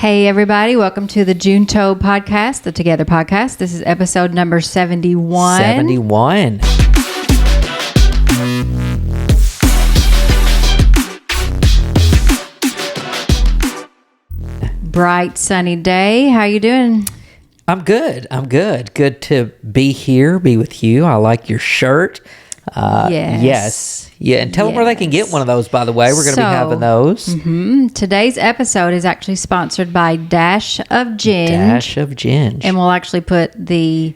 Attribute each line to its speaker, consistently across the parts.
Speaker 1: Hey, everybody. Welcome to the Junto podcast, the Together podcast. This is episode number 71.
Speaker 2: 71.
Speaker 1: Bright, sunny day. How you doing?
Speaker 2: I'm good. Good to be here, be with you. I like your shirt. Yes. Yeah, and tell them where they can get one of those, by the way. We're going to be having those.
Speaker 1: Today's episode is actually sponsored by Dash of Ginge.
Speaker 2: Dash of Ginge.
Speaker 1: And we'll actually put the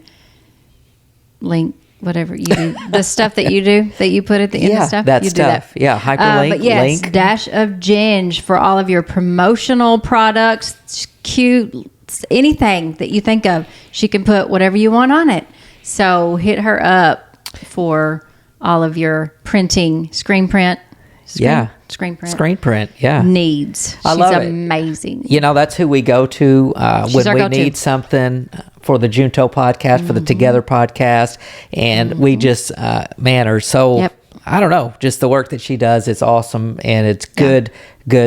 Speaker 1: link, whatever you do, the stuff that you do, that you put at the end of stuff.
Speaker 2: That
Speaker 1: you
Speaker 2: stuff.
Speaker 1: Do that.
Speaker 2: Yeah, hyperlink,
Speaker 1: but yes,
Speaker 2: link.
Speaker 1: Dash of Ginge for all of your promotional products, cute, anything that you think of. She can put whatever you want on it. So hit her up for all of your printing, screen print, needs.
Speaker 2: I love it.
Speaker 1: Amazing.
Speaker 2: You know, that's who we go to when we need something for the Junto podcast, for the Together podcast, and we just, are so, I don't know, just the work that she does, it's awesome, and it's good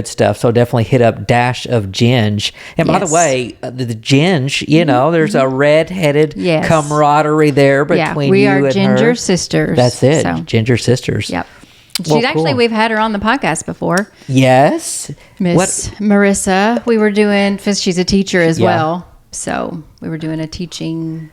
Speaker 2: stuff. So definitely hit up Dash of Ginge. And by the way, the Ginge, you know, there's a red-headed camaraderie there between you and her.
Speaker 1: We are Ginger sisters.
Speaker 2: That's it, Ginger sisters.
Speaker 1: Yep. She's actually, we've had her on the podcast before.
Speaker 2: Yes.
Speaker 1: Miss Marissa. We were doing, because she's a teacher as well. So we were doing a teaching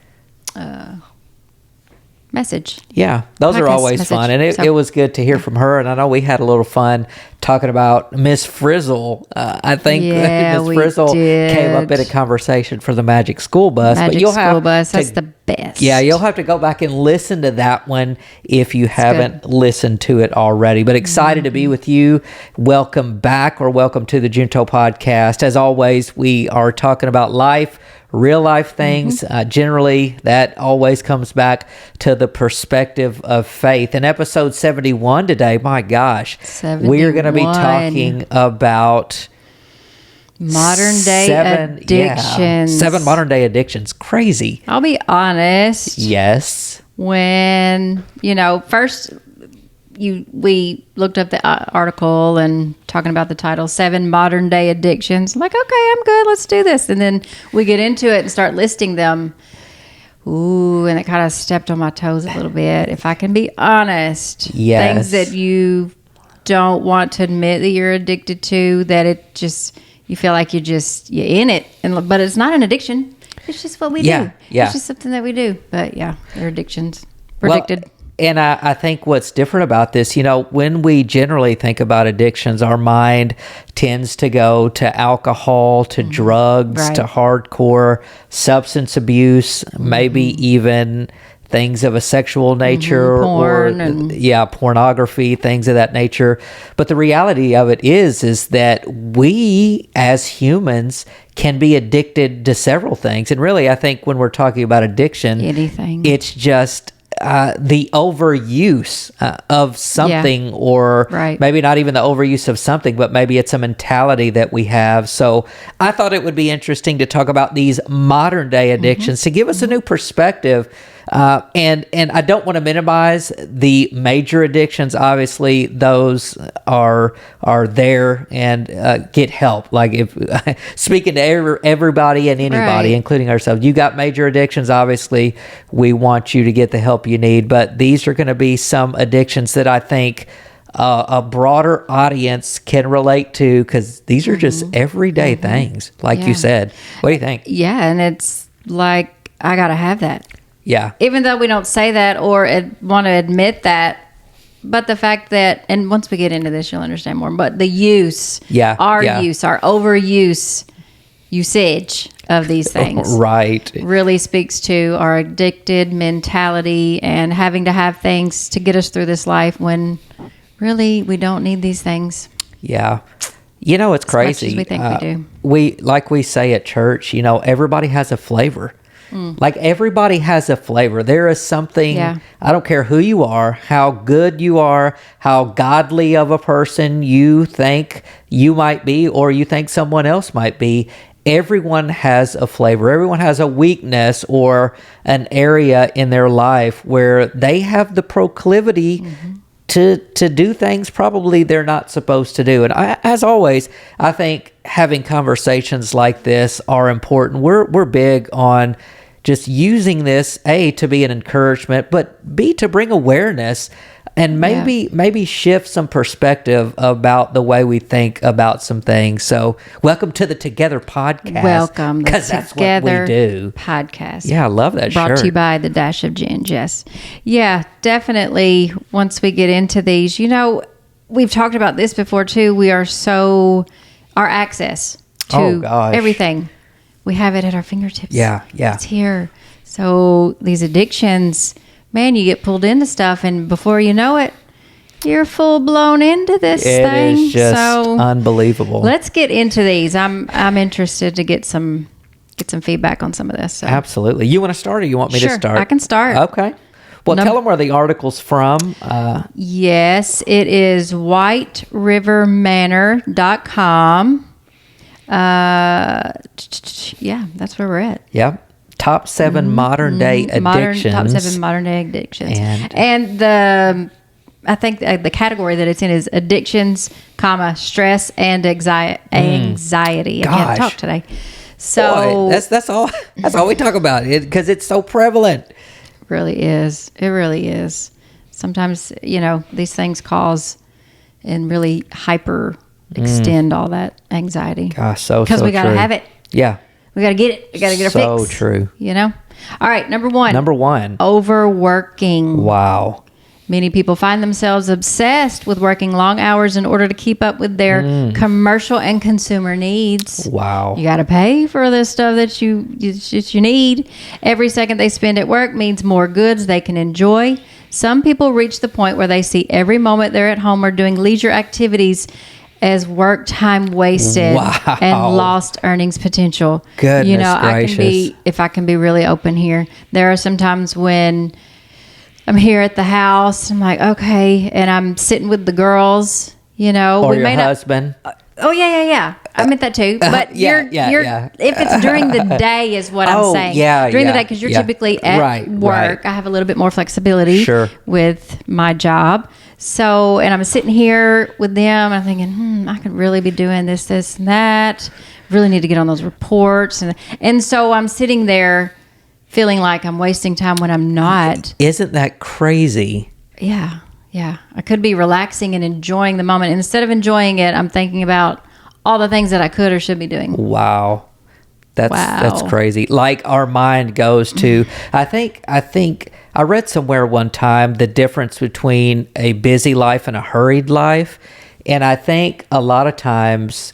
Speaker 1: message.
Speaker 2: Yeah, those are always fun. And it was good to hear from her. And I know we had a little fun talking about Miss Frizzle. I think Miss Frizzle came up in a conversation for the Magic School Bus.
Speaker 1: That's the best.
Speaker 2: Yeah, you'll have to go back and listen to that one if you haven't listened to it already. But excited to be with you. Welcome back, or welcome to the Junto podcast. As always, we are talking about life, real life things. Generally, that always comes back to the perspective of faith. In episode 71 today, my gosh, we are going to be talking about
Speaker 1: modern day addictions.
Speaker 2: 7 modern day addictions. Crazy.
Speaker 1: I'll be honest.
Speaker 2: Yes.
Speaker 1: When, first we looked up the article and talking about the title, 7 modern day addictions. Like, okay, I'm good. Let's do this. And then we get into it and start listing them. Ooh, and it kind of stepped on my toes a little bit, if I can be honest.
Speaker 2: Yes.
Speaker 1: Things that you don't want to admit that you're addicted to, that it just, you feel like you're in it. But it's not an addiction. It's just what we do.
Speaker 2: Yeah.
Speaker 1: It's just something that we do. But yeah, they're addictions. Predicted.
Speaker 2: Well, and I think what's different about this, when we generally think about addictions, our mind tends to go to alcohol, to drugs, to hardcore substance abuse, maybe even things of a sexual nature, pornography, things of that nature. But the reality of it is that we as humans can be addicted to several things. And really, I think when we're talking about addiction, it's just the overuse of something, or maybe not even the overuse of something, but maybe it's a mentality that we have. So I thought it would be interesting to talk about these modern day addictions to give us a new perspective. And I don't want to minimize the major addictions. Obviously, those are there and get help. Like, if speaking to everybody and anybody, including ourselves, you got major addictions. Obviously, we want you to get the help you need. But these are going to be some addictions that I think a broader audience can relate to, because these are just everyday things, like you said. What do you think?
Speaker 1: Yeah, and it's like, I got to have that.
Speaker 2: Yeah.
Speaker 1: Even though we don't say that or want to admit that, but the fact that, and once we get into this, you'll understand more, but the use, our overuse, usage of these things. Really speaks to our addicted mentality and having to have things to get us through this life when really we don't need these things.
Speaker 2: Yeah. It's crazy.
Speaker 1: As much as we think we do.
Speaker 2: Like we say at church, everybody has a flavor. Like, everybody has a flavor. There is something, I don't care who you are, how good you are, how godly of a person you think you might be, or you think someone else might be. Everyone has a flavor. Everyone has a weakness or an area in their life where they have the proclivity to do things probably they're not supposed to do. And as always, I think having conversations like this are important. We're big on just using this, A, to be an encouragement, but B, to bring awareness and maybe shift some perspective about the way we think about some things. So welcome to the Together podcast.
Speaker 1: Welcome,
Speaker 2: because that's what we do.
Speaker 1: Podcast.
Speaker 2: Yeah, I love that shirt.
Speaker 1: Brought to you by the Dash of Jen, Jess. Yeah, definitely. Once we get into these, we've talked about this before too. We are our access to everything. We have it at our fingertips.
Speaker 2: Yeah.
Speaker 1: It's here. So these addictions, man, you get pulled into stuff, and before you know it, you're full blown into this thing.
Speaker 2: It is just unbelievable.
Speaker 1: Let's get into these. I'm interested to get some feedback on some of this. So.
Speaker 2: Absolutely. You want to start, or you want me to start?
Speaker 1: I can start.
Speaker 2: Okay. Well, tell them where the article's from.
Speaker 1: Yes, it is whiterivermanor.com. Yeah, that's where we're at.
Speaker 2: Yeah. Top 7 modern day addictions.
Speaker 1: Top 7 modern day addictions. And I think the category that it's in is addictions, stress and anxiety. I can't talk today. So
Speaker 2: boy, that's all we talk about because it's so prevalent.
Speaker 1: It really is. It really is. Sometimes, these things cause and really hyper extend all that anxiety.
Speaker 2: Gosh, so
Speaker 1: because we got to have it.
Speaker 2: Yeah.
Speaker 1: We got to get it. We got to get our fix.
Speaker 2: So true.
Speaker 1: All right. Number one. Overworking.
Speaker 2: Wow.
Speaker 1: Many people find themselves obsessed with working long hours in order to keep up with their commercial and consumer needs.
Speaker 2: Wow.
Speaker 1: You got to pay for the stuff that you need. Every second they spend at work means more goods they can enjoy. Some people reach the point where they see every moment they're at home or doing leisure activities as work time wasted and lost earnings potential.
Speaker 2: Goodness gracious.
Speaker 1: If I can be really open here, there are some times when I'm here at the house, I'm like, okay, and I'm sitting with the girls,
Speaker 2: or your husband.
Speaker 1: Oh yeah. I meant that too. But if it's during the day is what I'm saying. During the day, because you're typically at work. Right. I have a little bit more flexibility with my job. So, and I'm sitting here with them. I'm thinking, I could really be doing this, and that. Really need to get on those reports, and so I'm sitting there feeling like I'm wasting time when I'm not.
Speaker 2: Isn't that crazy?
Speaker 1: Yeah. I could be relaxing and enjoying the moment. And instead of enjoying it, I'm thinking about all the things that I could or should be doing.
Speaker 2: Wow. That's crazy. Like our mind goes to, I think I read somewhere one time the difference between a busy life and a hurried life. And I think a lot of times,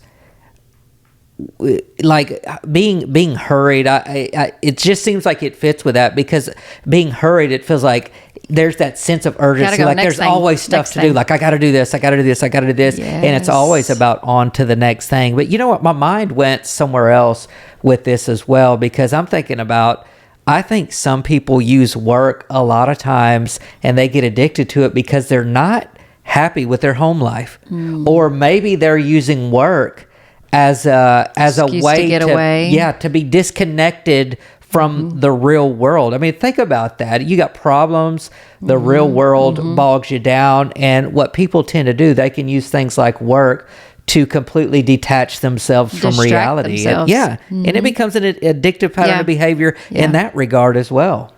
Speaker 2: like being hurried, it just seems like it fits with that, because being hurried, it feels like there's that sense of urgency. Like there's always stuff to do. Like I got to do this. And it's always about on to the next thing. But you know what? My mind went somewhere else with this as well, because I'm thinking about, I think some people use work a lot of times and they get addicted to it because they're not happy with their home life, or maybe they're using work as a way
Speaker 1: to get away.
Speaker 2: To be disconnected from the real world. I mean, think about that. You got problems, the real world bogs you down, and what people tend to do, they can use things like work to completely detach themselves from reality. And it becomes an addictive pattern of behavior in that regard as well.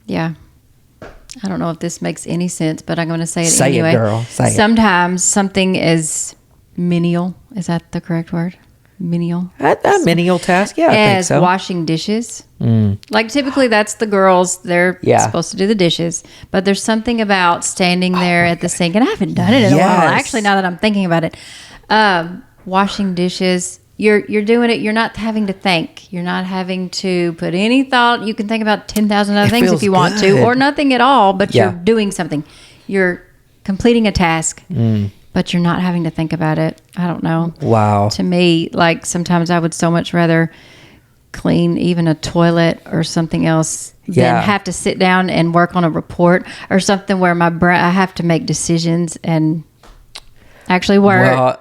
Speaker 1: Yeah. I don't know if this makes any sense, but I'm going to say it
Speaker 2: Say
Speaker 1: anyway.
Speaker 2: it, girl. Say it.
Speaker 1: Sometimes something is menial. Is that the correct word? Menial?
Speaker 2: A menial task? Yeah, I think so.
Speaker 1: As washing dishes. Like typically that's the girls. They're supposed to do the dishes. But there's something about standing there at the sink. And I haven't done it in a while. Actually, now that I'm thinking about it. Washing dishes. You're doing it. You're not having to think. You're not having to put any thought. You can think about 10,000 other things if you want to, or nothing at all. But you're doing something. You're completing a task, but you're not having to think about it. I don't know.
Speaker 2: Wow.
Speaker 1: To me, like sometimes I would so much rather clean even a toilet or something else than have to sit down and work on a report or something where my brain, I have to make decisions and actually work.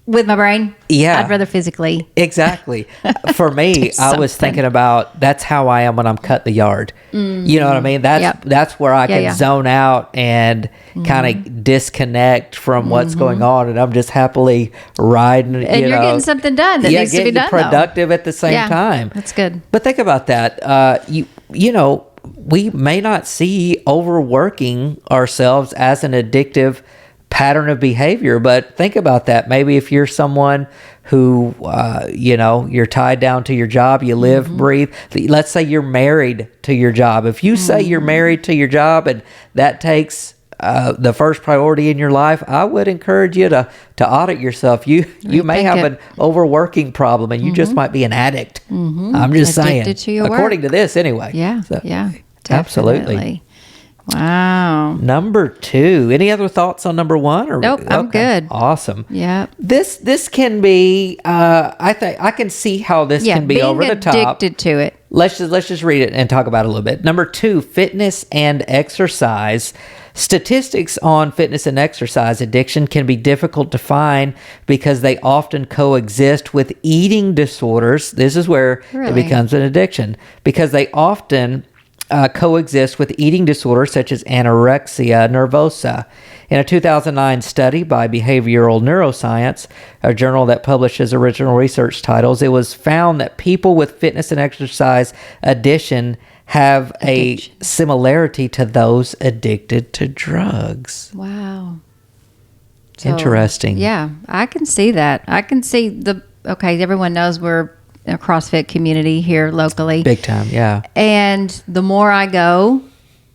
Speaker 1: with my brain.
Speaker 2: Yeah.
Speaker 1: I'd rather physically.
Speaker 2: Exactly. For me, I was thinking about, that's how I am when I'm cutting the yard. You know what I mean? That's where I can zone out and kind of disconnect from what's going on, and I'm just happily riding.
Speaker 1: And you're getting something done that needs to be done.
Speaker 2: Productive at the same time.
Speaker 1: That's good.
Speaker 2: But think about that. You know, we may not see overworking ourselves as an addictive pattern of behavior, but think about that. Maybe if you're someone who, you know, you're tied down to your job, you live, breathe. Let's say you're married to your job. If you say you're married to your job and that takes the first priority in your life, I would encourage you to audit yourself. You may have an overworking problem, and you just might be an addict. I'm just
Speaker 1: Addicted
Speaker 2: saying,
Speaker 1: to your
Speaker 2: according
Speaker 1: work.
Speaker 2: to this anyway.
Speaker 1: Yeah,
Speaker 2: So,
Speaker 1: yeah,
Speaker 2: absolutely.
Speaker 1: definitely. Wow.
Speaker 2: Number 2. Any other thoughts on number 1? Or,
Speaker 1: Nope, I'm good.
Speaker 2: Awesome.
Speaker 1: Yeah.
Speaker 2: This can be. I think I can see how this can be over the top.
Speaker 1: Addicted to it.
Speaker 2: Let's just read it and talk about it a little bit. Number 2, fitness and exercise. Statistics on fitness and exercise addiction can be difficult to find because they often coexist with eating disorders. This is where it becomes an addiction, because they often coexist with eating disorders such as anorexia nervosa. In a 2009 study by Behavioral Neuroscience, a journal that publishes original research titles, it was found that people with fitness and exercise addiction have a similarity to those addicted to drugs.
Speaker 1: Wow. So,
Speaker 2: interesting.
Speaker 1: Yeah, I can see that. I can see everyone knows we're a CrossFit community here locally.
Speaker 2: Big time, yeah.
Speaker 1: And the more I go,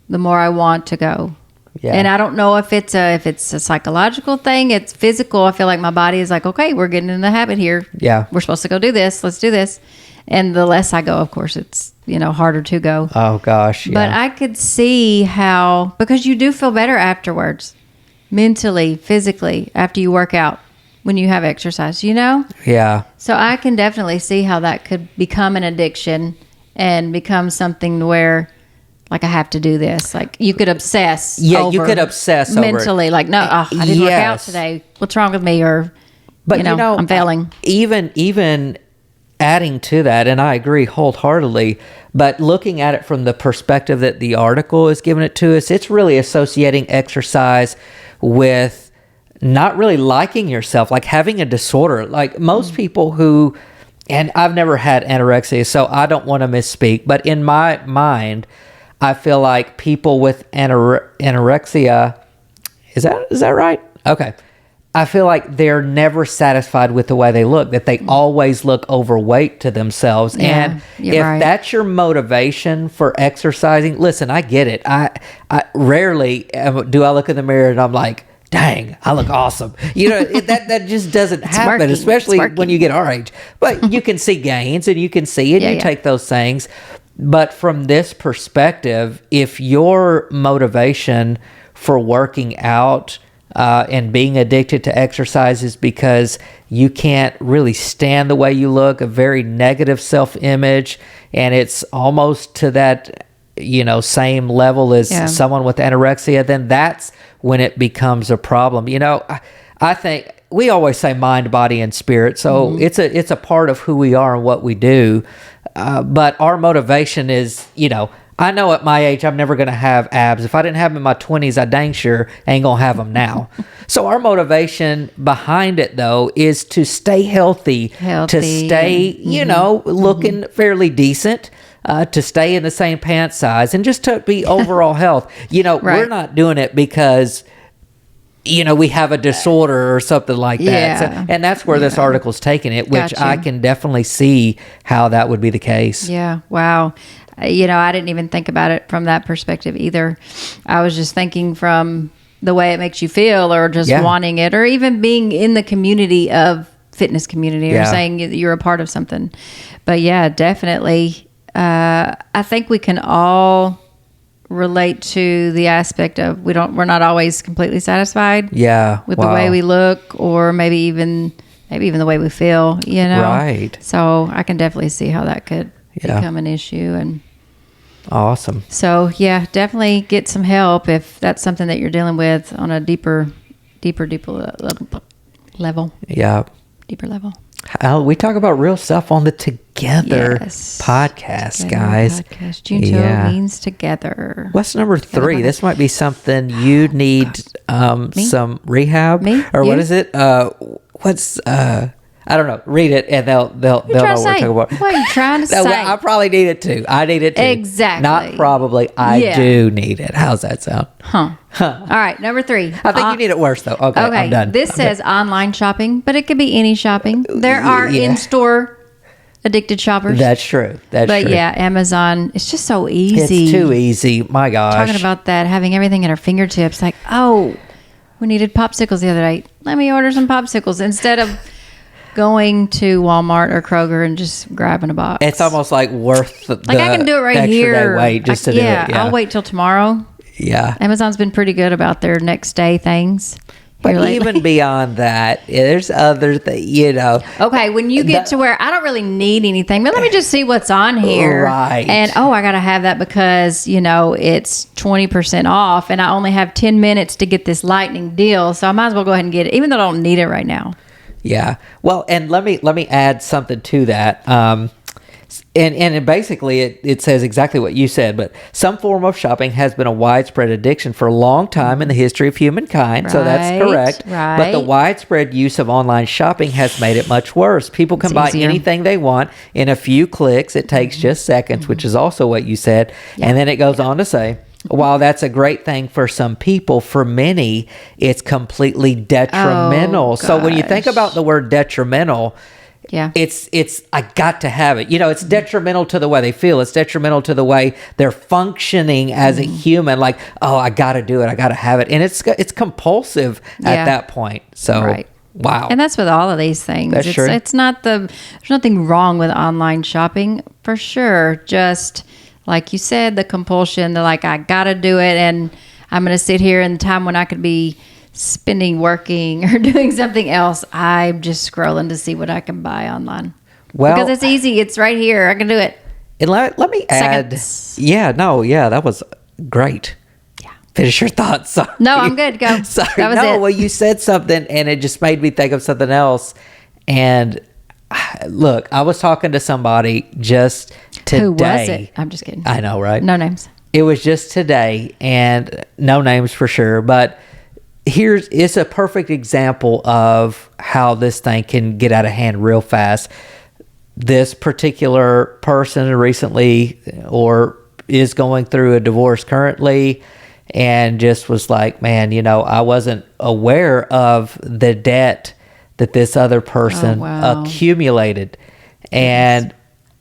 Speaker 1: the more I want to go. Yeah. And I don't know if it's a psychological thing, it's physical. I feel like my body is like, okay, we're getting in the habit here.
Speaker 2: Yeah.
Speaker 1: We're supposed to go do this. Let's do this. And the less I go, of course, it's, harder to go.
Speaker 2: Oh, gosh. Yeah.
Speaker 1: But I could see how, because you do feel better afterwards, mentally, physically, after you work out, when you have exercise,
Speaker 2: Yeah.
Speaker 1: So I can definitely see how that could become an addiction and become something where, like, I have to do this. Like, you could obsess.
Speaker 2: Yeah, you could obsess
Speaker 1: mentally. Like, no, I didn't work out today. What's wrong with me? Or, but I'm failing.
Speaker 2: Even adding to that, and I agree wholeheartedly, but looking at it from the perspective that the article is giving it to us, it's really associating exercise with not really liking yourself, like having a disorder. Like most people who, and I've never had anorexia, so I don't want to misspeak, but in my mind, I feel like people with anorexia, is that right? Okay. I feel like they're never satisfied with the way they look, that they always look overweight to themselves.
Speaker 1: Yeah,
Speaker 2: and if that's your motivation for exercising, listen, I get it. I rarely do I look in the mirror and I'm like, dang, I look awesome. That just doesn't happen, especially when you get our age. But you can see gains and you can see it. You take those things. But from this perspective, if your motivation for working out and being addicted to exercise is because you can't really stand the way you look, a very negative self-image, and it's almost to that same level as someone with anorexia, then that's when it becomes a problem. I think we always say mind, body, and spirit, so it's a part of who we are and what we do, but our motivation is, I know at my age I'm never going to have abs. If I didn't have them in my 20s, I dang sure ain't going to have them now. So our motivation behind it, though, is to stay healthy to stay, looking fairly decent, to stay in the same pant size, and just to be overall health. We're not doing it because we have a disorder or something like that.
Speaker 1: Yeah.
Speaker 2: So, and that's where this article's taking it, which I can definitely see how that would be the case.
Speaker 1: Yeah. Wow. I didn't even think about it from that perspective either. I was just thinking from the way it makes you feel, or just wanting it, or even being in the community of fitness community, or saying you're a part of something. But yeah, definitely. I think we can all relate to the aspect of we're not always completely satisfied with the way we look, or maybe even the way we feel,
Speaker 2: Right.
Speaker 1: So I can definitely see how that could become an issue. And
Speaker 2: awesome.
Speaker 1: So definitely get some help if that's something that you're dealing with on a deeper level.
Speaker 2: Yeah.
Speaker 1: deeper level.
Speaker 2: We talk about real stuff on the Together podcast, guys.
Speaker 1: Junto means together.
Speaker 2: What's number 3? This might be something you need some rehab.
Speaker 1: Me?
Speaker 2: Or
Speaker 1: you?
Speaker 2: What is it? What's I don't know. Read it, and they'll know what we're talking about.
Speaker 1: What are you trying to say?
Speaker 2: I probably need it too. I need it too.
Speaker 1: Exactly.
Speaker 2: Not probably. I do need it. How's that sound?
Speaker 1: All right, number 3.
Speaker 2: I think you need it worse though. Okay, I'm done.
Speaker 1: This says online shopping, but it could be any shopping. There are in-store addicted shoppers.
Speaker 2: That's true. But
Speaker 1: yeah, Amazon, it's just so easy.
Speaker 2: It's too easy. My gosh.
Speaker 1: Talking about that, having everything at our fingertips. Like, we needed popsicles the other day. Let me order some popsicles instead of going to Walmart or Kroger and just grabbing a box.
Speaker 2: It's almost like worth the
Speaker 1: I can do it right here.
Speaker 2: Wait just to do it. Yeah,
Speaker 1: I'll wait till tomorrow.
Speaker 2: Yeah.
Speaker 1: Amazon's been pretty good about their next day things.
Speaker 2: But even beyond that, there's other things,
Speaker 1: Okay, when you get to where I don't really need anything, but let me just see what's on here.
Speaker 2: Right.
Speaker 1: And, I got to have that because, it's 20% off and I only have 10 minutes to get this lightning deal. So I might as well go ahead and get it, even though I don't need it right now.
Speaker 2: Yeah. Well, and let me add something to that. And basically it says exactly what you said, but some form of shopping has been a widespread addiction for a long time in the history of humankind. So that's correct.
Speaker 1: Right.
Speaker 2: But the widespread use of online shopping has made it much worse. People can buy anything they want in a few clicks. It takes just seconds, which is also what you said. Yeah. And then it goes on to say, while that's a great thing for some people, for many, it's completely detrimental. So when you think about the word detrimental, it's I got to have it. It's detrimental to the way they feel. It's detrimental to the way they're functioning as a human. Like, I got to do it. I got to have it. And it's compulsive at that point. So, wow.
Speaker 1: And that's with all of these things.
Speaker 2: That's true.
Speaker 1: It's not there's nothing wrong with online shopping for sure. Just like you said, the compulsion, I got to do it. And I'm going to sit here in the time when I could be working or doing something else. I'm just scrolling to see what I can buy online. Well, because it's easy. It's right here. I can do it.
Speaker 2: And let me add. That was great. Yeah. Finish your thoughts. Sorry.
Speaker 1: No, I'm good. Go.
Speaker 2: Sorry.
Speaker 1: That was it.
Speaker 2: Well, you said something and it just made me think of something else. And look, I was talking to somebody just today.
Speaker 1: Who was it? I'm just kidding.
Speaker 2: I know, right?
Speaker 1: No names.
Speaker 2: It was just today, and no names for sure, but it's a perfect example of how this thing can get out of hand real fast. This particular person recently is going through a divorce currently and just was like, man, I wasn't aware of the debt that this other person accumulated. And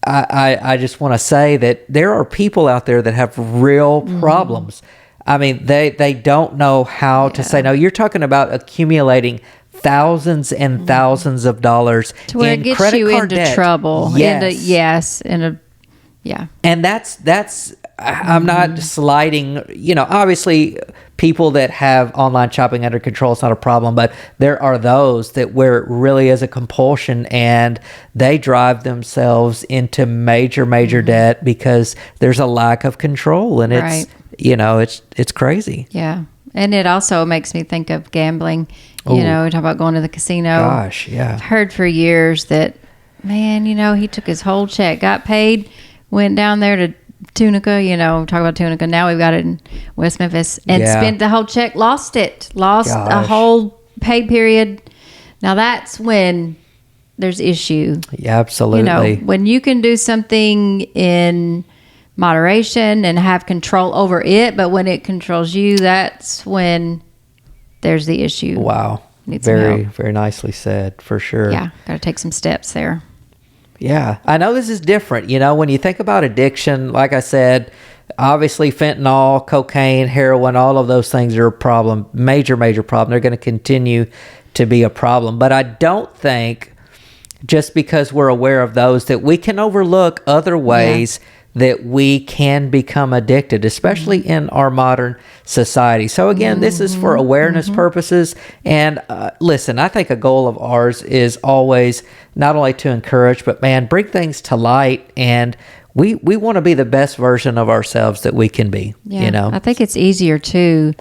Speaker 2: I just want to say that there are people out there that have real problems. I mean, they don't know how to say no. You're talking about accumulating thousands and thousands of dollars
Speaker 1: to where it gets you into
Speaker 2: debt.
Speaker 1: Trouble.
Speaker 2: Yes. And that's I'm not sliding, obviously people that have online shopping under control, it's not a problem, but there are those that where it really is a compulsion and they drive themselves into major debt because there's a lack of control and it's crazy.
Speaker 1: Yeah. And it also makes me think of gambling. We talk about going to the casino.
Speaker 2: Gosh, yeah.
Speaker 1: I've heard for years that, man, he took his whole check, got paid, went down there to Tunica, talk about Tunica. Now we've got it in West Memphis and spent the whole check, lost a whole pay period. Now that's when there's issue.
Speaker 2: Yeah, absolutely.
Speaker 1: When you can do something in moderation and have control over it, but when it controls you, that's when there's the issue.
Speaker 2: Wow. Very, very nicely said, for sure.
Speaker 1: Yeah, got to take some steps there.
Speaker 2: Yeah, I know this is different. When you think about addiction, like I said, obviously fentanyl, cocaine, heroin, all of those things are a problem, major problem. They're going to continue to be a problem. But I don't think just because we're aware of those that we can overlook other ways that we can become addicted, especially in our modern society. So again, this is for awareness purposes. And listen, I think a goal of ours is always not only to encourage, but man, bring things to light. And we want to be the best version of ourselves that we can be.
Speaker 1: Yeah, I think it's easier too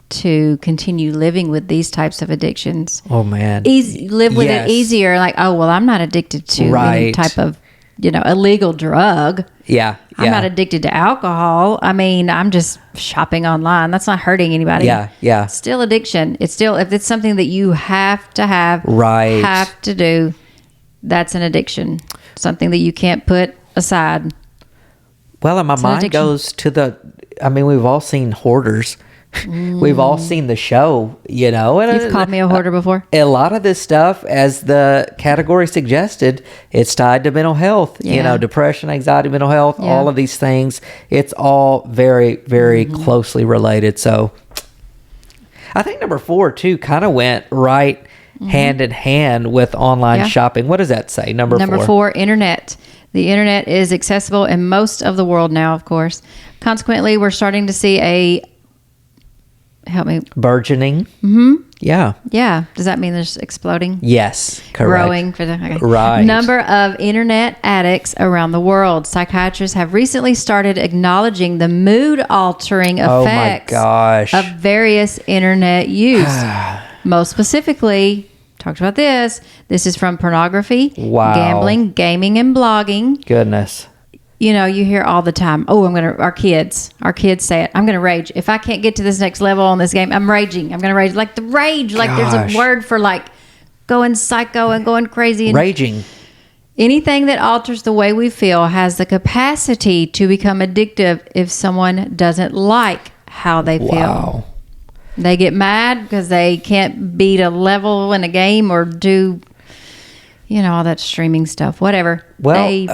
Speaker 1: to continue living with these types of addictions.
Speaker 2: Oh man.
Speaker 1: Live with it easier. Like, oh, well, I'm not addicted to any type of, illegal drug.
Speaker 2: Yeah.
Speaker 1: I'm not addicted to alcohol. I mean, I'm just shopping online. That's not hurting anybody.
Speaker 2: Yeah. Yeah.
Speaker 1: It's still addiction. It's still, if it's something that you have to have, have to do, that's an addiction. Something that you can't put aside.
Speaker 2: Well, and my mind goes to we've all seen Hoarders. We've all seen the show, And
Speaker 1: you've called me a hoarder before.
Speaker 2: A lot of this stuff, as the category suggested, it's tied to mental health, depression, anxiety, mental health, all of these things. It's all very, very closely related. So I think number 4, too, kind of went right hand in hand with online shopping. What does that say? Number
Speaker 1: 4, internet. The internet is accessible in most of the world now, of course. Consequently, we're starting to see
Speaker 2: burgeoning.
Speaker 1: Mm-hmm.
Speaker 2: Yeah.
Speaker 1: Yeah. Does that mean there's exploding?
Speaker 2: Yes. Correct.
Speaker 1: Growing
Speaker 2: Right.
Speaker 1: Number of internet addicts around the world. Psychiatrists have recently started acknowledging the mood-altering effects of various internet use. Most specifically, talked about this. This is from pornography, gambling, gaming, and blogging.
Speaker 2: Goodness.
Speaker 1: You hear all the time, our kids say it, I'm going to rage. If I can't get to this next level on this game, I'm raging. I'm going to rage. Like the rage, there's a word for going psycho and going crazy. And
Speaker 2: raging.
Speaker 1: Anything that alters the way we feel has the capacity to become addictive if someone doesn't like how they feel.
Speaker 2: Wow.
Speaker 1: They get mad because they can't beat a level in a game or do, all that streaming stuff, whatever.
Speaker 2: Well,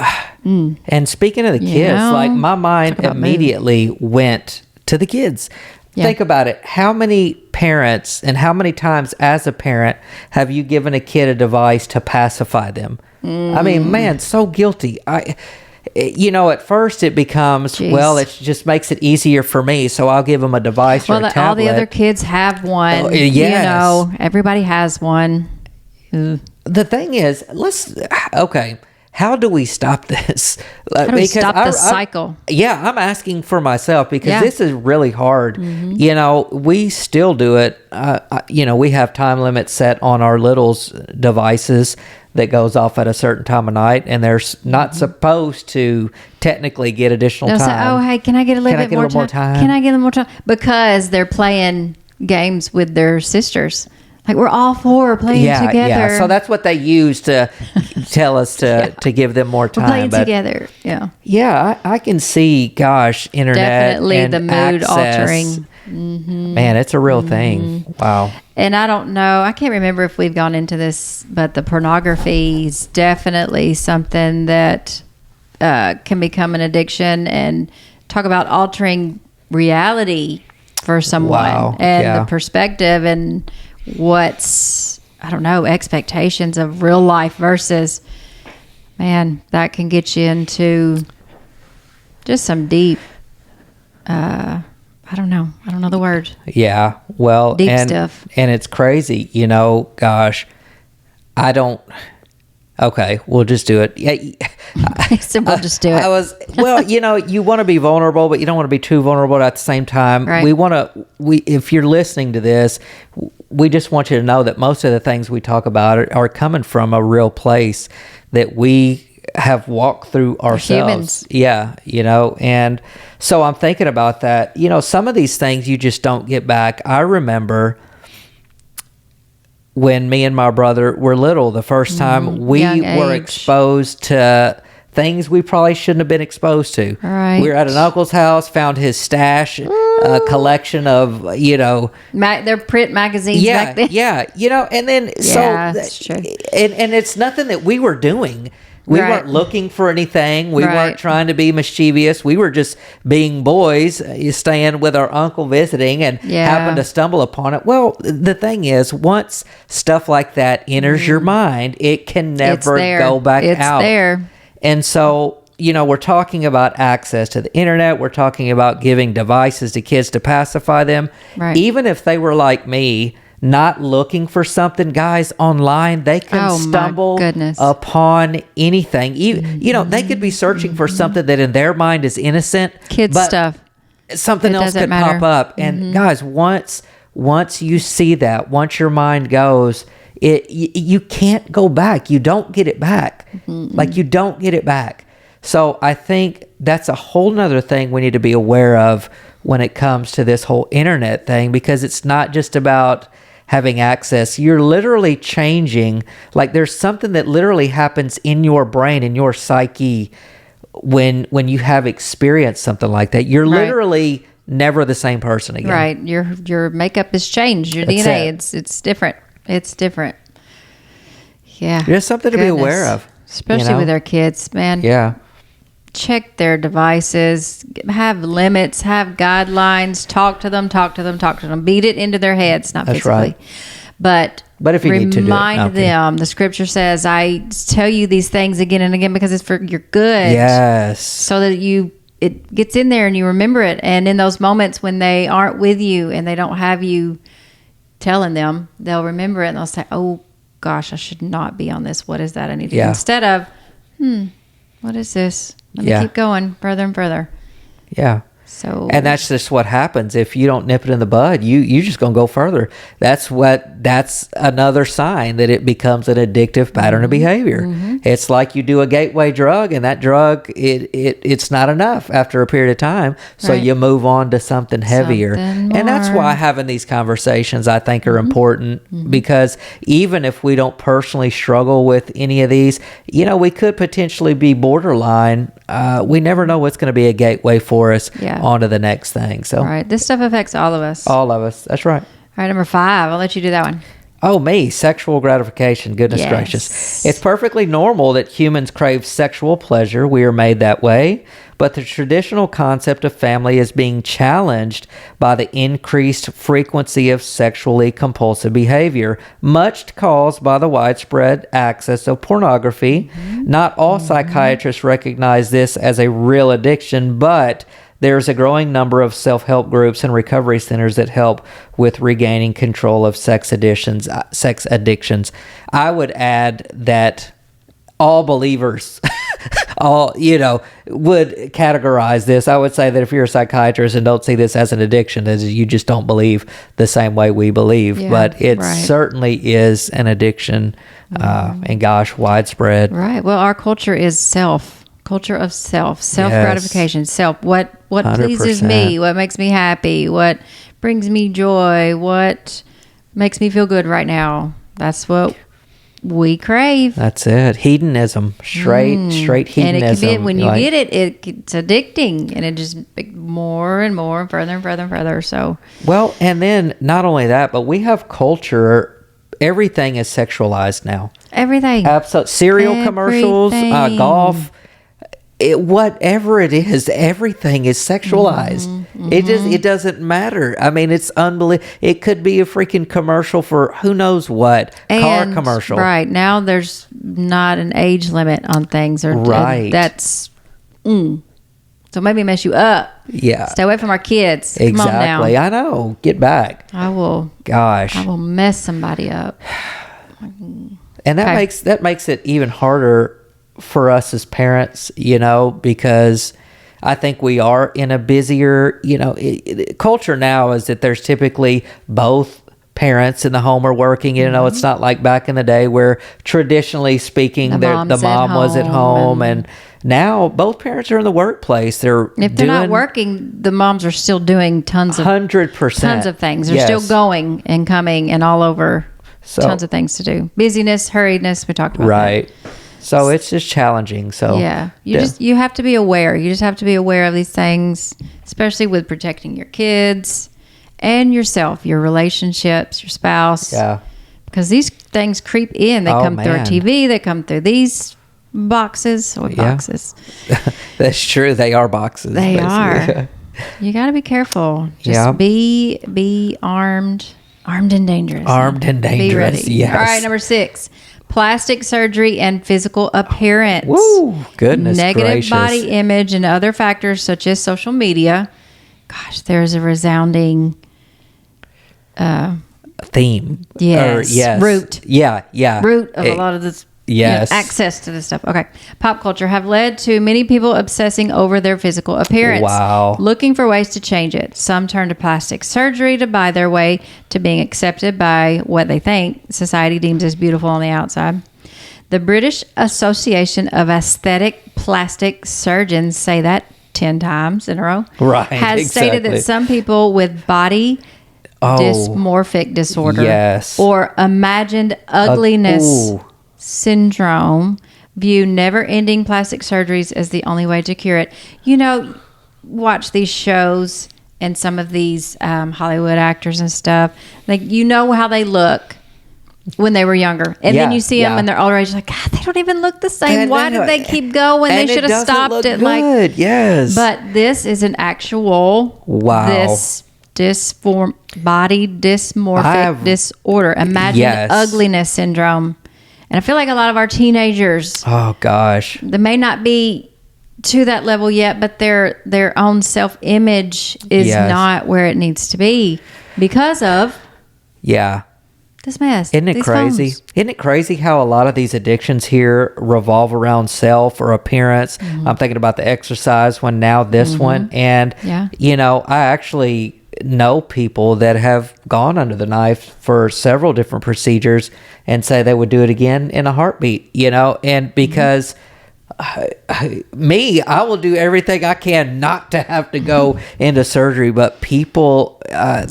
Speaker 2: and speaking of the kids, my mind immediately went to the kids. Yeah. Think about it. How many parents and how many times as a parent have you given a kid a device to pacify them? I mean, man, so guilty. At first it becomes, it just makes it easier for me, so I'll give them a device or a tablet.
Speaker 1: All the other kids have one. Everybody has one.
Speaker 2: The thing is, how do we stop this?
Speaker 1: How do we stop the cycle?
Speaker 2: I'm asking for myself because this is really hard. Mm-hmm. We still do it. We have time limits set on our littles' devices that goes off at a certain time of night, and they're not supposed to technically get additional time.
Speaker 1: They'll say, hey, can I get a little bit more time? Can I get more time? Because they're playing games with their sisters. Like we're all 4 playing together. Yeah,
Speaker 2: so that's what they use to tell us to give them more time.
Speaker 1: We're playing together, yeah.
Speaker 2: Yeah, I can see, internet
Speaker 1: definitely
Speaker 2: and
Speaker 1: the mood
Speaker 2: access,
Speaker 1: altering.
Speaker 2: Mm-hmm. Man, it's a real thing. Wow.
Speaker 1: And I don't know, I can't remember if we've gone into this, but the pornography is definitely something that can become an addiction, and talk about altering reality for someone and the perspective and what's expectations of real life versus, man, that can get you into just some deep I don't know the word.
Speaker 2: Yeah, well,
Speaker 1: deep stuff.
Speaker 2: And it's crazy, I don't. Okay, we'll just do it.
Speaker 1: So we'll just do it.
Speaker 2: You want to be vulnerable, but you don't want to be too vulnerable at the same time. Right. If you're listening to this, we just want you to know that most of the things we talk about are coming from a real place that we have walked through ourselves.
Speaker 1: Humans.
Speaker 2: Yeah, and so I'm thinking about that. Some of these things you just don't get back. I remember when me and my brother were little, the first time we were exposed to things we probably shouldn't have been exposed to.
Speaker 1: Right.
Speaker 2: We were at an uncle's house, found his stash, a collection of,
Speaker 1: their print magazines back then.
Speaker 2: Yeah, and then,
Speaker 1: that's true.
Speaker 2: And it's nothing that we were doing. We weren't looking for anything. We weren't trying to be mischievous. We were just being boys, staying with our uncle visiting and happened to stumble upon it. Well, the thing is, once stuff like that enters your mind, it can never go back out.
Speaker 1: It's there.
Speaker 2: And so, we're talking about access to the internet. We're talking about giving devices to kids to pacify them. Right. Even if they were like me, not looking for something, guys, online, they can stumble upon anything. They could be searching for something that in their mind is innocent.
Speaker 1: Kids stuff.
Speaker 2: Something else could pop up. And guys, once once you see that, once your mind goes, you can't go back. You don't get it back. Mm-hmm. Like, you don't get it back. So I think that's a whole nother thing we need to be aware of when it comes to this whole internet thing, because it's not just about having access. You're literally changing. Like, there's something that literally happens in your brain, in your psyche, when you have experienced something like that. You're literally never the same person again.
Speaker 1: Right. Your makeup has changed. Your DNA, it's different. It's different. Yeah.
Speaker 2: There's something to be aware of.
Speaker 1: Especially with our kids, man.
Speaker 2: Yeah.
Speaker 1: Check their devices, have limits, have guidelines, talk to them, beat it into their heads, not physically. Right. But
Speaker 2: if you need to
Speaker 1: remind them, the scripture says, I tell you these things again and again because it's for your good.
Speaker 2: Yes.
Speaker 1: So that it gets in there and you remember it. And in those moments when they aren't with you and they don't have you telling them, they'll remember it and they'll say, oh gosh, I should not be on this. What is that I need to do? Instead of, what is this? Let me keep going further and further.
Speaker 2: Yeah.
Speaker 1: So,
Speaker 2: and that's just what happens if you don't nip it in the bud. You just gonna go further. That's another sign that it becomes an addictive pattern of behavior. Mm-hmm. It's like you do a gateway drug, and that drug it's not enough after a period of time. So you move on to something heavier, and that's why having these conversations, I think, are important, because even if we don't personally struggle with any of these, we could potentially be borderline. We never know what's going to be a gateway for us onto the next thing. So,
Speaker 1: this stuff affects all of us.
Speaker 2: All of us. That's right.
Speaker 1: All right, number 5. I'll let you do that one.
Speaker 2: Oh, me. Sexual gratification. Goodness gracious. It's perfectly normal that humans crave sexual pleasure. We are made that way. But the traditional concept of family is being challenged by the increased frequency of sexually compulsive behavior, much caused by the widespread access of pornography. Mm-hmm. Not all psychiatrists recognize this as a real addiction, but there's a growing number of self-help groups and recovery centers that help with regaining control of sex addictions. I would add that all believers would categorize this. I would say that if you're a psychiatrist and don't see this as an addiction, as you just don't believe the same way we believe. But it certainly is an addiction, and gosh, widespread.
Speaker 1: Right. Well, our culture is culture of self-gratification, what 100%. Pleases me, what makes me happy, what brings me joy, what makes me feel good right now. That's what we crave.
Speaker 2: That's it. Hedonism. Straight hedonism.
Speaker 1: And it can be, when you get it, it's addicting, and it just more and more and further and further and further. So,
Speaker 2: well, and then not only that, but we have culture. Everything is sexualized now.
Speaker 1: Everything.
Speaker 2: Absolutely. Cereal commercials, golf. Whatever it is, everything is sexualized. Mm-hmm. It doesn't matter. I mean, it's unbelievable. It could be a freaking commercial for who knows what, car commercial.
Speaker 1: Right now, there's not an age limit on things, or that's so maybe mess you up.
Speaker 2: Yeah,
Speaker 1: stay away from our kids.
Speaker 2: Exactly.
Speaker 1: Come on now.
Speaker 2: I know. Get back.
Speaker 1: I will.
Speaker 2: Gosh,
Speaker 1: I will mess somebody up.
Speaker 2: And that makes it even harder for us as parents, because I think we are in a busier, culture now is that there's typically both parents in the home are working. It's not like back in the day where traditionally speaking, the mom was at home, and now both parents are in the workplace.
Speaker 1: If they're not working, the moms are still doing tons of
Speaker 2: 100%,
Speaker 1: tons of things. They're still going and coming and all over.
Speaker 2: So,
Speaker 1: tons of things to do. Busyness, hurriedness. We talked about
Speaker 2: that. So it's just challenging. So
Speaker 1: you have to be aware. You just have to be aware of these things, especially with protecting your kids and yourself, your relationships, your spouse.
Speaker 2: Yeah.
Speaker 1: Because these things creep in. They come through our TV. They come through these boxes. Boxes.
Speaker 2: That's true. They are boxes.
Speaker 1: They are. You got to be careful. Just be armed. Armed and dangerous.
Speaker 2: Armed and dangerous.
Speaker 1: Be ready.
Speaker 2: Yes.
Speaker 1: All right, number 6. Plastic surgery and physical appearance.
Speaker 2: Woo! Goodness
Speaker 1: Negative
Speaker 2: gracious.
Speaker 1: Body image and other factors such as social media. Gosh, there's a resounding
Speaker 2: theme.
Speaker 1: Yes.
Speaker 2: Root. Yeah.
Speaker 1: Root of a lot of this
Speaker 2: Yes.
Speaker 1: Access to this stuff. Okay. Pop culture have led to many people obsessing over their physical appearance.
Speaker 2: Wow.
Speaker 1: Looking for ways to change it. Some turn to plastic surgery to buy their way to being accepted by what they think society deems as beautiful on the outside. The British Association of Aesthetic Plastic Surgeons, say that 10 times in a row, has stated that some people with body dysmorphic disorder or imagined ugliness syndrome view never-ending plastic surgeries as the only way to cure it. Watch these shows and some of these Hollywood actors and stuff. Like, how they look when they were younger. And then you see them and they're older age, like, God, they don't even look the same. Why did they keep going? They should have stopped it.
Speaker 2: Good. Yes.
Speaker 1: But this is an actual this body dysmorphic disorder. Imagine ugliness syndrome. And I feel like a lot of our teenagers, they may not be to that level yet, but their own self-image is not where it needs to be because of this mess.
Speaker 2: Isn't it crazy?
Speaker 1: Phones.
Speaker 2: Isn't it crazy how a lot of these addictions here revolve around self or appearance? Mm-hmm. I'm thinking about the exercise one now, this one. And, I actually know people that have gone under the knife for several different procedures and say they would do it again in a heartbeat, and because I will do everything I can not to have to go into surgery, but people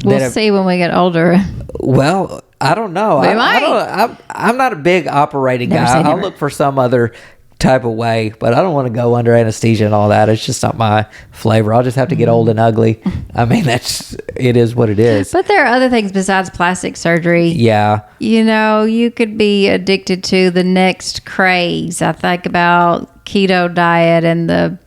Speaker 1: we'll see when we get older.
Speaker 2: Well, I don't know. I'm not a big operating guy. I'll look for some other type of way, but I don't want to go under anesthesia and all that. It's just not my flavor. I'll just have to get old and ugly. I mean, it is what it is.
Speaker 1: But there are other things besides plastic surgery.
Speaker 2: Yeah.
Speaker 1: You could be addicted to the next craze. I think about keto diet and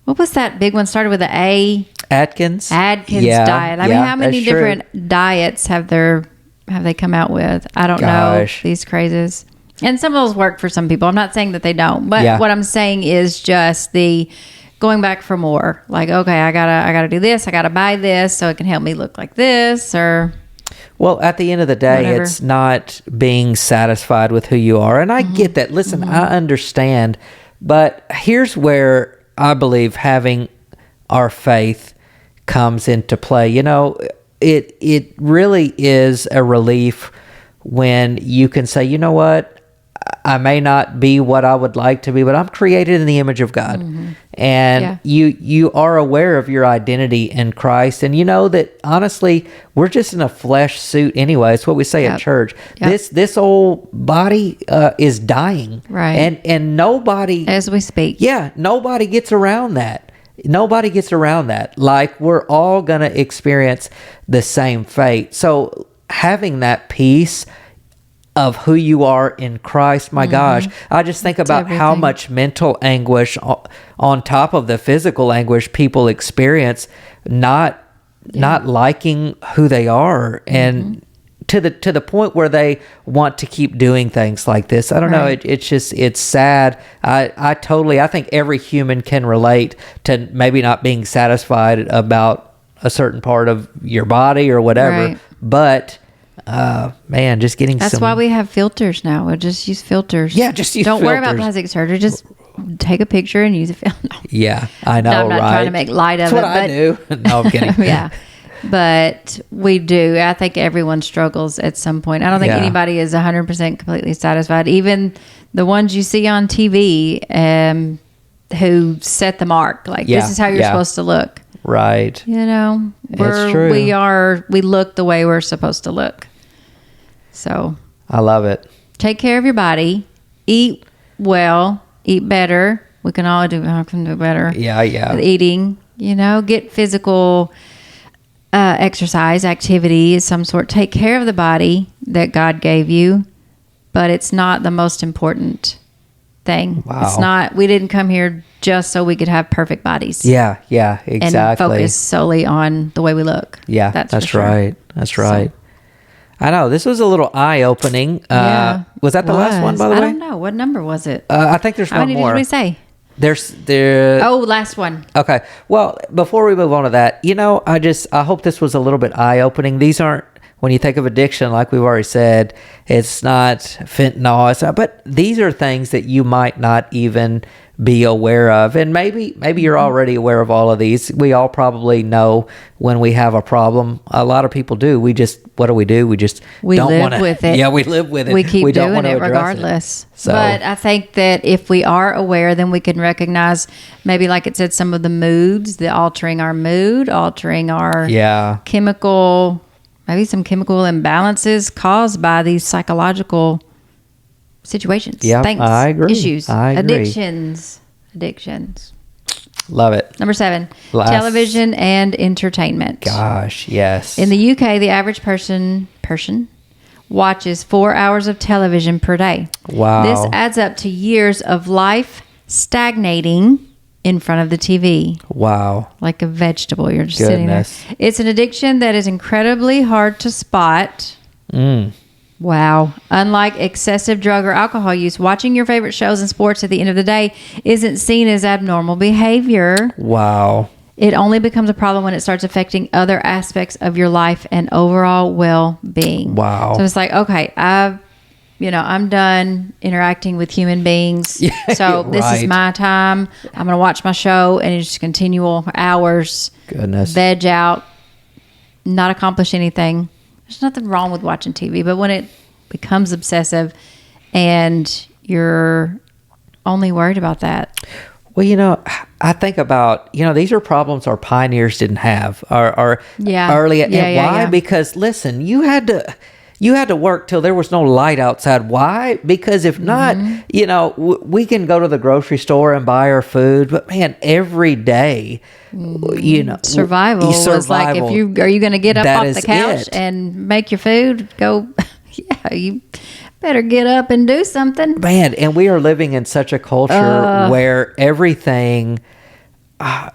Speaker 1: what was that big one? Started with an A.
Speaker 2: Atkins
Speaker 1: diet. I mean, how many different diets have they come out with? I don't know these crazes. And some of those work for some people. I'm not saying that they don't, but what I'm saying is just the going back for more. Like, okay, I gotta do this. I gotta buy this so it can help me look like this. Or,
Speaker 2: well, at the end of the day, it's not being satisfied with who you are, and I get that. Listen, I understand, but here's where I believe having our faith comes into play. It really is a relief when you can say, you know what? I may not be what I would like to be, but I'm created in the image of God. Mm-hmm. And you are aware of your identity in Christ. And you know that, honestly, we're just in a flesh suit anyway. It's what we say at church. Yep. This old body is dying.
Speaker 1: Right.
Speaker 2: And nobody...
Speaker 1: As we speak.
Speaker 2: Yeah, nobody gets around that. Nobody gets around that. Like, we're all going to experience the same fate. So having that peace of who you are in Christ, my gosh, I just think about how much mental anguish on top of the physical anguish people experience, not liking who they are, and to the point where they want to keep doing things like this. I don't know. It's sad. I think every human can relate to maybe not being satisfied about a certain part of your body or whatever, but man, just getting
Speaker 1: That's why we have filters now. We'll just use filters.
Speaker 2: Yeah, just use
Speaker 1: Don't
Speaker 2: filters.
Speaker 1: worry about plastic surgery. Just take a picture and use a filter.
Speaker 2: Yeah, I know,
Speaker 1: I'm not trying to make light of
Speaker 2: That's what I do. No, I'm kidding.
Speaker 1: Yeah. But we do. I think everyone struggles at some point. I don't think anybody is 100% completely satisfied. Even the ones you see on TV who set the mark. Like, this is how you're supposed to look.
Speaker 2: Right.
Speaker 1: It's true. We look the way we're supposed to look. So
Speaker 2: I love it.
Speaker 1: Take care of your body. Eat well. Eat better. We can all do better.
Speaker 2: Yeah.
Speaker 1: With eating. Get physical exercise, activity of some sort. Take care of the body that God gave you, but it's not the most important thing.
Speaker 2: Wow.
Speaker 1: It's not. We didn't come here just so we could have perfect bodies.
Speaker 2: Yeah, exactly.
Speaker 1: And focus solely on the way we look.
Speaker 2: Yeah, that's right. That's right. I know. This was a little eye-opening. Was that the last one, by the way?
Speaker 1: I don't know. What number was it?
Speaker 2: I think there's one more.
Speaker 1: How many did we say?
Speaker 2: There.
Speaker 1: Oh, last one.
Speaker 2: Okay. Well, before we move on to that, I hope this was a little bit eye-opening. These aren't, when you think of addiction, like we've already said, it's not fentanyl, but these are things that you might not even be aware of. And maybe you're already aware of all of these. We all probably know when we have a problem. A lot of people do. We just, what do? We just don't
Speaker 1: live with it.
Speaker 2: Yeah, we live with it.
Speaker 1: We keep doing it regardless. So, but I think that if we are aware, then we can recognize, maybe like it said, some of the moods, the altering our mood, altering our chemical, maybe some chemical imbalances caused by these psychological situations.
Speaker 2: Yeah, I agree.
Speaker 1: Issues.
Speaker 2: I agree.
Speaker 1: Addictions.
Speaker 2: Love it.
Speaker 1: Number 7, television and entertainment.
Speaker 2: Gosh, yes.
Speaker 1: In the UK, the average person watches 4 hours of television per day.
Speaker 2: Wow.
Speaker 1: This adds up to years of life stagnating in front of the TV.
Speaker 2: Wow.
Speaker 1: Like a vegetable. You're just sitting there. It's an addiction that is incredibly hard to spot. Wow. Unlike excessive drug or alcohol use, watching your favorite shows and sports at the end of the day isn't seen as abnormal behavior.
Speaker 2: Wow.
Speaker 1: It only becomes a problem when it starts affecting other aspects of your life and overall well-being.
Speaker 2: Wow.
Speaker 1: So it's like, okay, I'm done interacting with human beings. So this is my time. I'm going to watch my show, and it's just continual hours.
Speaker 2: Goodness.
Speaker 1: Veg out, not accomplish anything. There's nothing wrong with watching TV, but when it becomes obsessive and you're only worried about that.
Speaker 2: Well, I think about, these are problems our pioneers didn't have. Our early. Why? Because listen, you had to work till there was no light outside. Why? Because if not, we can go to the grocery store and buy our food, but man, every day,
Speaker 1: survival was like, are you going to get up off the couch and make your food? Go, you better get up and do something.
Speaker 2: Man, and we are living in such a culture where everything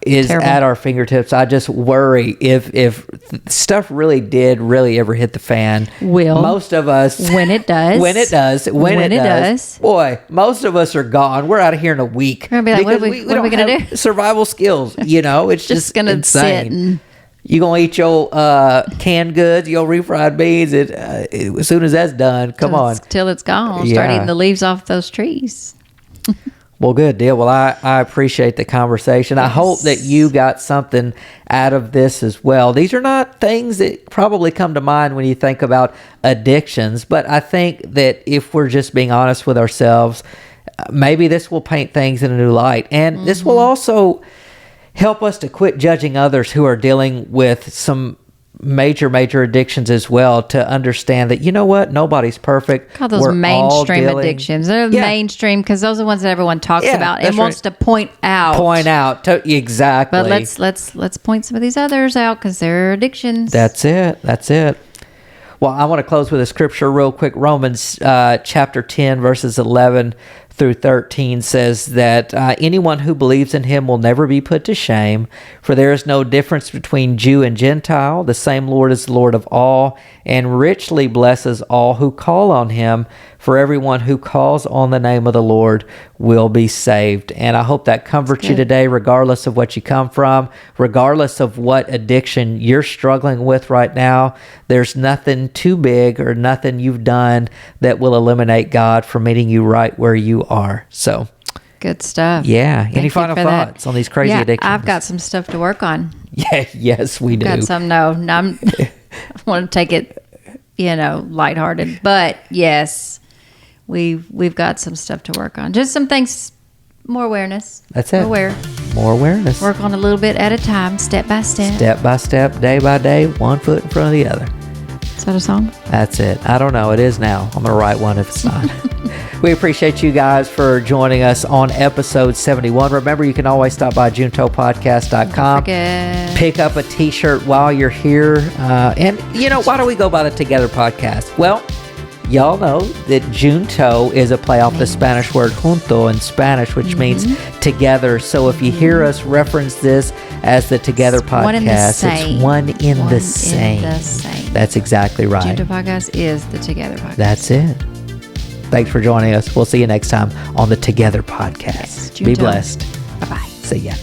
Speaker 2: is terrible. At our fingertips. I just worry if stuff really ever hit the fan. Most of us,
Speaker 1: when it does,
Speaker 2: boy, most of us are gone. We're out of here in a week.
Speaker 1: We're gonna be like, what are we gonna do?
Speaker 2: Survival skills. It's just
Speaker 1: gonna
Speaker 2: insane.
Speaker 1: Sit and
Speaker 2: you gonna eat your canned goods, your refried beans, as soon as that's done. Come on,
Speaker 1: till it's gone. Start eating the leaves off those trees.
Speaker 2: Well, good deal. Well, I appreciate the conversation. Yes. I hope that you got something out of this as well. These are not things that probably come to mind when you think about addictions, but I think that if we're just being honest with ourselves, maybe this will paint things in a new light. And this will also help us to quit judging others who are dealing with some major addictions as well, to understand that, nobody's perfect.
Speaker 1: Call those mainstream addictions. They're mainstream because those are the ones that everyone talks about and wants to point out.
Speaker 2: Exactly.
Speaker 1: But let's point some of these others out because they're addictions.
Speaker 2: That's it. Well, I want to close with a scripture real quick. Romans chapter 10, verses 11 through 13 says that anyone who believes in him will never be put to shame, for there is no difference between Jew and Gentile. The same Lord is the Lord of all, and richly blesses all who call on him. For everyone who calls on the name of the Lord will be saved. And I hope that comforts you today, regardless of what you come from, regardless of what addiction you're struggling with right now. There's nothing too big or nothing you've done that will eliminate God from meeting you right where you are. So
Speaker 1: good stuff.
Speaker 2: Yeah. Any final thoughts on these crazy addictions?
Speaker 1: I've got some stuff to work on.
Speaker 2: Yeah. Yes, we do.
Speaker 1: Got some. I want to take it, lighthearted, but yes, we've got some stuff to work on. Just some things, more awareness.
Speaker 2: That's it. More awareness.
Speaker 1: Work on a little bit at a time, step by step.
Speaker 2: Step by step, day by day, one foot in front of the other.
Speaker 1: Is that a song?
Speaker 2: That's it. I don't know. It is now. I'm going to write one if it's not. We appreciate you guys for joining us on episode 71. Remember, you can always stop by juntopodcast.com. Pick up a t-shirt while you're here. And, why do we go by the Together Podcast? Well, y'all know that Junto is a play off the Spanish word junto in Spanish, which means together. So if you hear us reference this as the Together Podcast, it's one in the same. That's exactly right.
Speaker 1: Junto Podcast is the Together Podcast.
Speaker 2: That's it. Thanks for joining us. We'll see you next time on the Together Podcast. Yes, be blessed.
Speaker 1: Bye-bye.
Speaker 2: See ya.